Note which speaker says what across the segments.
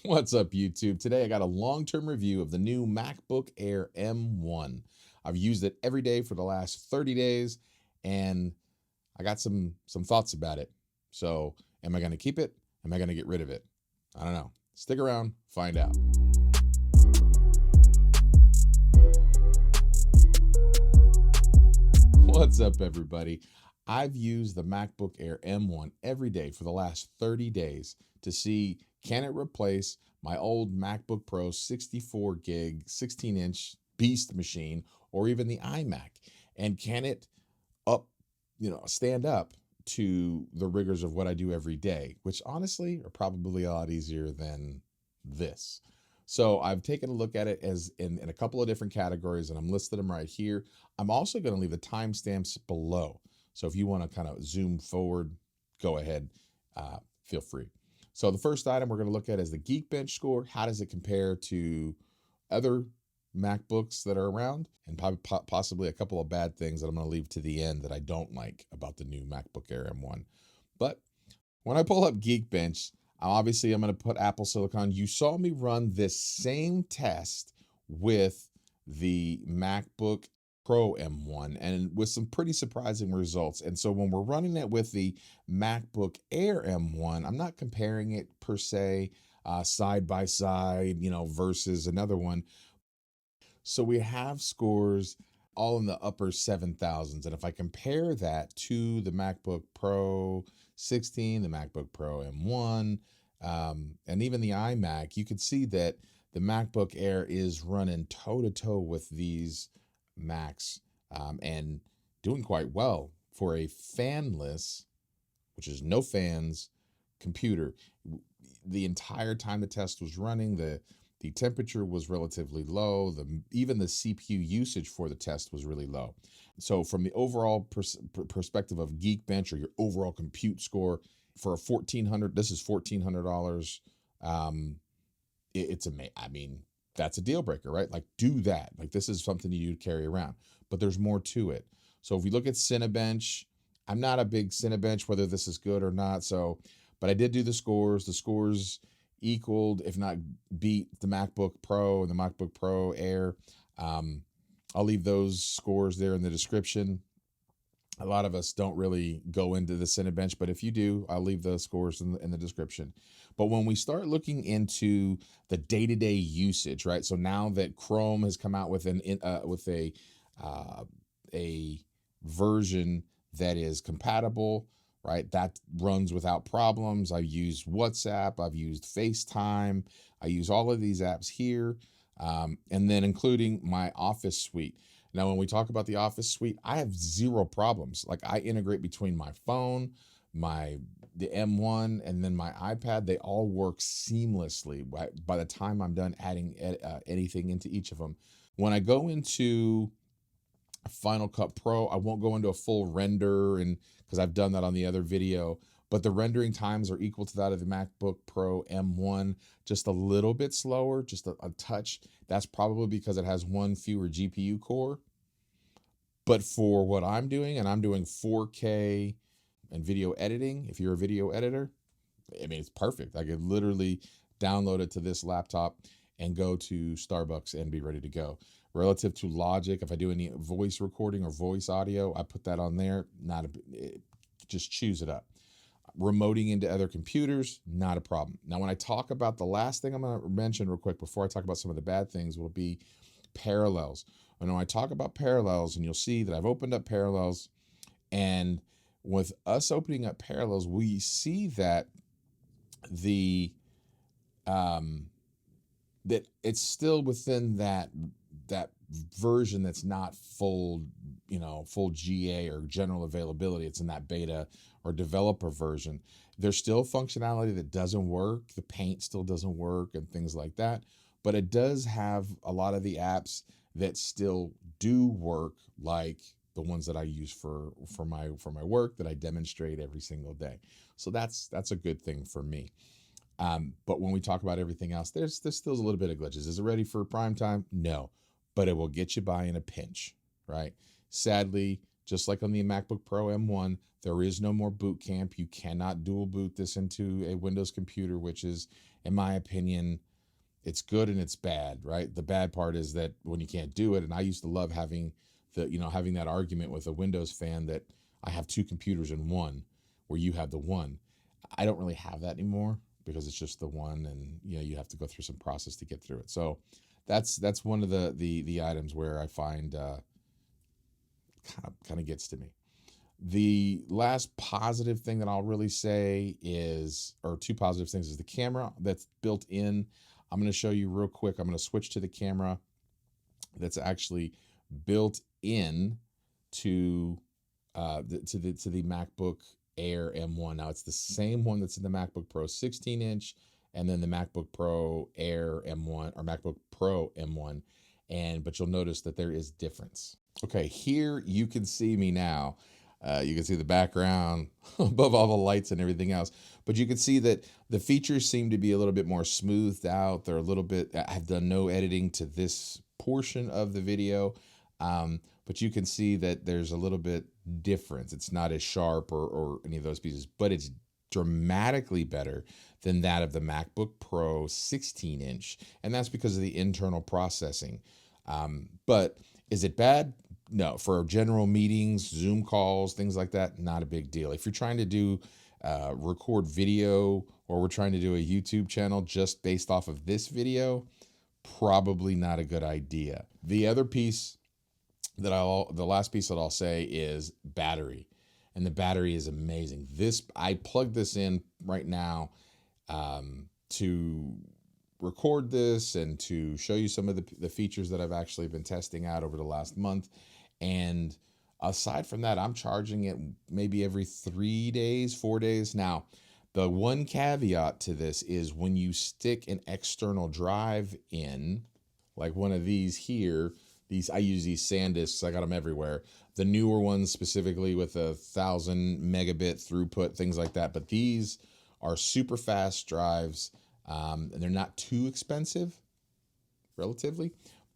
Speaker 1: What's up, YouTube? Today I got a long-term review of the new MacBook Air M1. I've used it every day for the last 30 days, and I got some thoughts about it. So, am I going to keep it? Am I going to get rid of it? I don't know. Stick around, find out. What's up, everybody? I've used the MacBook Air M1 every day for the last 30 days to see, can it replace my old MacBook Pro 64 gig, 16-inch beast machine, or even the iMac? And can it stand up to the rigors of what I do every day, which honestly are probably a lot easier than this. So I've taken a look at it as in a couple of different categories, and I'm listed them right here. I'm also going to leave the timestamps below. So if you want to kind of zoom forward, go ahead, feel free. So the first item we're going to look at is the Geekbench score. How does it compare to other MacBooks that are around, and possibly a couple of bad things that I'm going to leave to the end that I don't like about the new MacBook Air M1. But when I pull up Geekbench, I'm going to put Apple Silicon. You saw me run this same test with the MacBook Pro M1 and with some pretty surprising results. And so when we're running it with the MacBook Air M1, I'm not comparing it per se side by side, versus another one. So we have scores all in the upper 7,000s. And if I compare that to the MacBook Pro 16, the MacBook Pro M1, and even the iMac, you can see that the MacBook Air is running toe-to-toe with these Macs and doing quite well for a fanless, which is no fans, computer. The entire time the test was running, the temperature was relatively low. Even the CPU usage for the test was really low. So from the overall perspective of Geekbench, or your overall compute score for a $1,400, this is $1,400. It's amazing. I mean, that's a deal breaker, right? Like, do that. Like, this is something you carry around. But there's more to it. So if we look at Cinebench, I'm not a big Cinebench, whether this is good or not. But I did do the scores. The scores equaled, if not beat, the MacBook Pro and the MacBook Pro Air. I'll leave those scores there in the description. A lot of us don't really go into the Cinebench, but if you do, I'll leave the scores in the description. But when we start looking into the day-to-day usage, right? So now that Chrome has come out with a version that is compatible, right? That runs without problems. I've used WhatsApp, I've used FaceTime, I use all of these apps here, and then including my Office suite. Now, when we talk about the Office suite, I have zero problems. Like, I integrate between my phone, the M1, and then my iPad. They all work seamlessly by the time I'm done adding anything into each of them. When I go into Final Cut Pro, I won't go into a full render, and because I've done that on the other video, but the rendering times are equal to that of the MacBook Pro M1, just a little bit slower, just a touch. That's probably because it has one fewer GPU core. But for what I'm doing, and I'm doing 4K and video editing, if you're a video editor, I mean, it's perfect. I could literally download it to this laptop and go to Starbucks and be ready to go. Relative to Logic, if I do any voice recording or voice audio, I put that on there. Just choose it up. Remoting into other computers, not a problem. Now, when I talk about the last thing I'm going to mention real quick before I talk about some of the bad things, will be Parallels. And when I talk about Parallels, and you'll see that I've opened up Parallels, and with us opening up Parallels, we see that that it's still within that version that's not full GA or general availability. It's in that beta or developer version. There's still functionality that doesn't work. The paint still doesn't work and things like that. But it does have a lot of the apps that still do work, like the ones that I use for my work that I demonstrate every single day. So that's a good thing for me. But when we talk about everything else, there's still a little bit of glitches. Is it ready for prime time? No, but it will get you by in a pinch, right? Sadly, just like on the MacBook Pro M1, there is no more boot camp. You cannot dual boot this into a Windows computer, which is in my opinion, it's good and it's bad, right? The bad part is that when you can't do it, and I used to love having having that argument with a Windows fan that I have two computers in one, where you have the one. I don't really have that anymore because it's just the one, and you have to go through some process to get through it. So that's one of the items where I find kind of gets to me. The last positive thing that I'll really say is, or two positive things, is the camera that's built in. I'm going to show you real quick. I'm going to switch to the camera that's actually built in to the MacBook Air M1. Now it's the same one that's in the MacBook Pro 16-inch, and then the MacBook Pro Air M1 or MacBook Pro M1, but you'll notice that there is difference. Okay, here you can see me now. You can see the background above all the lights and everything else, but you can see that the features seem to be a little bit more smoothed out. They're a little bit, I've done no editing to this portion of the video, but you can see that there's a little bit difference. It's not as sharp or any of those pieces, but it's dramatically better than that of the MacBook Pro 16-inch, and that's because of the internal processing. But is it bad? No. For general meetings, Zoom calls, things like that, not a big deal. If you're trying to do record video, or we're trying to do a YouTube channel just based off of this video, probably not a good idea. The other piece the last piece that I'll say is battery, and the battery is amazing. I plugged this in right now to record this and to show you some of the features that I've actually been testing out over the last month. And aside from that, I'm charging it maybe every 3 days, 4 days. Now, the one caveat to this is when you stick an external drive in, like one of these here, I use these SanDisks. I got them everywhere. The newer ones specifically with 1,000 megabit throughput, things like that. But these are super fast drives. And they're not too expensive, relatively.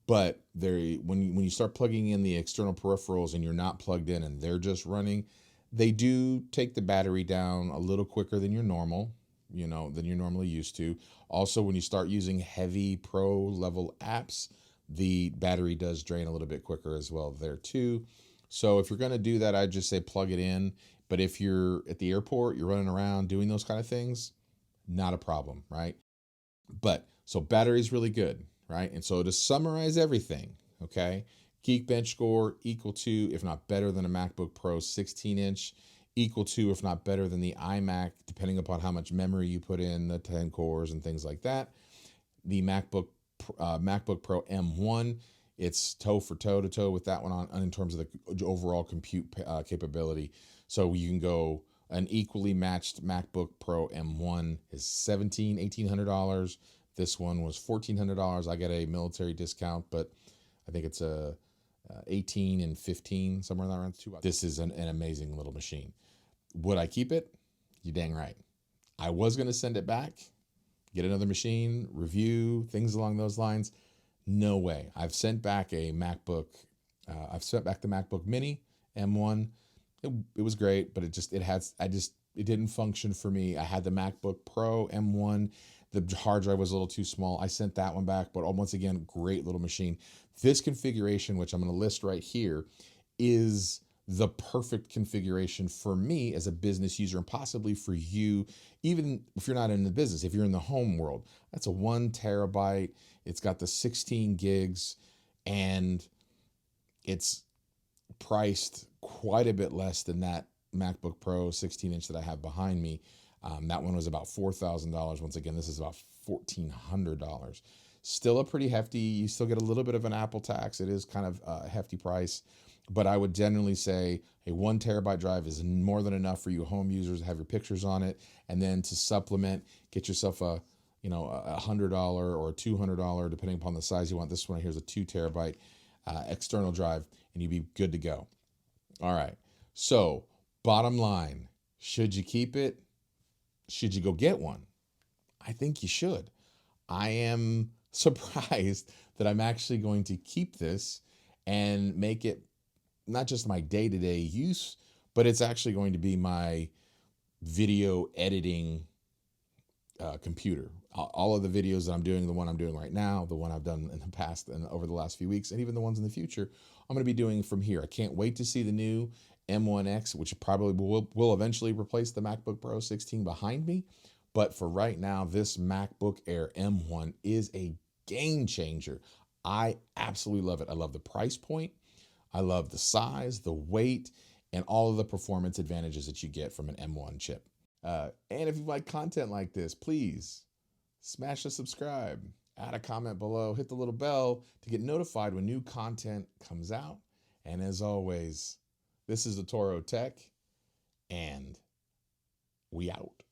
Speaker 1: But when you start plugging in the external peripherals and you're not plugged in and they're just running, they do take the battery down a little quicker than you're normally used to. Also, when you start using heavy pro level apps, the battery does drain a little bit quicker as well there too. So if you're going to do that, I'd just say plug it in. But if you're at the airport, you're running around doing those kind of things, not a problem, right? But so battery is really good, right? And so to summarize everything, okay, Geekbench score equal to, if not better than, a MacBook Pro 16-inch, equal to, if not better than, the iMac, depending upon how much memory you put in, the 10 cores and things like that. The MacBook Pro M1, it's toe to toe with that one on in terms of the overall compute capability. So you can go, an equally matched MacBook Pro M1 is $1,800. This one was $1,400. I get a military discount, but I think it's a 18 and 15, somewhere around two. This is an amazing little machine. Would I keep it? You dang right. I was going to send it back, get another machine, review, things along those lines. No way. I've sent back a MacBook. I've sent back the MacBook Mini M1. It was great, but it didn't function for me. I had the MacBook Pro M1. The hard drive was a little too small. I sent that one back, but once again, great little machine. This configuration, which I'm going to list right here, is the perfect configuration for me as a business user, and possibly for you, even if you're not in the business, if you're in the home world. That's a 1 terabyte. It's got the 16 gigs, and it's priced quite a bit less than that MacBook Pro 16-inch that I have behind me. That one was about $4,000. Once again, this is about $1,400. Still a pretty hefty, you still get a little bit of an Apple tax. It is kind of a hefty price, but I would generally say a 1 terabyte drive is more than enough for you home users to have your pictures on it. And then to supplement, get yourself a $100 or a $200, depending upon the size you want. This one here is a 2 terabyte external drive, and you'd be good to go. All right. So bottom line, should you keep it? Should you go get one? I think you should. I am surprised that I'm actually going to keep this and make it not just my day-to-day use, but it's actually going to be my video editing computer. All of the videos that I'm doing, the one I'm doing right now, the one I've done in the past and over the last few weeks, and even the ones in the future, I'm going to be doing from here. I can't wait to see the new M1X, which probably will eventually replace the MacBook Pro 16 behind me. But for right now, this MacBook Air M1 is a game changer. I absolutely love it. I love the price point. I love the size, the weight, and all of the performance advantages that you get from an M1 chip. And if you like content like this, please smash the subscribe, add a comment below, hit the little bell to get notified when new content comes out. And as always, this is the Toro Tech, and we out.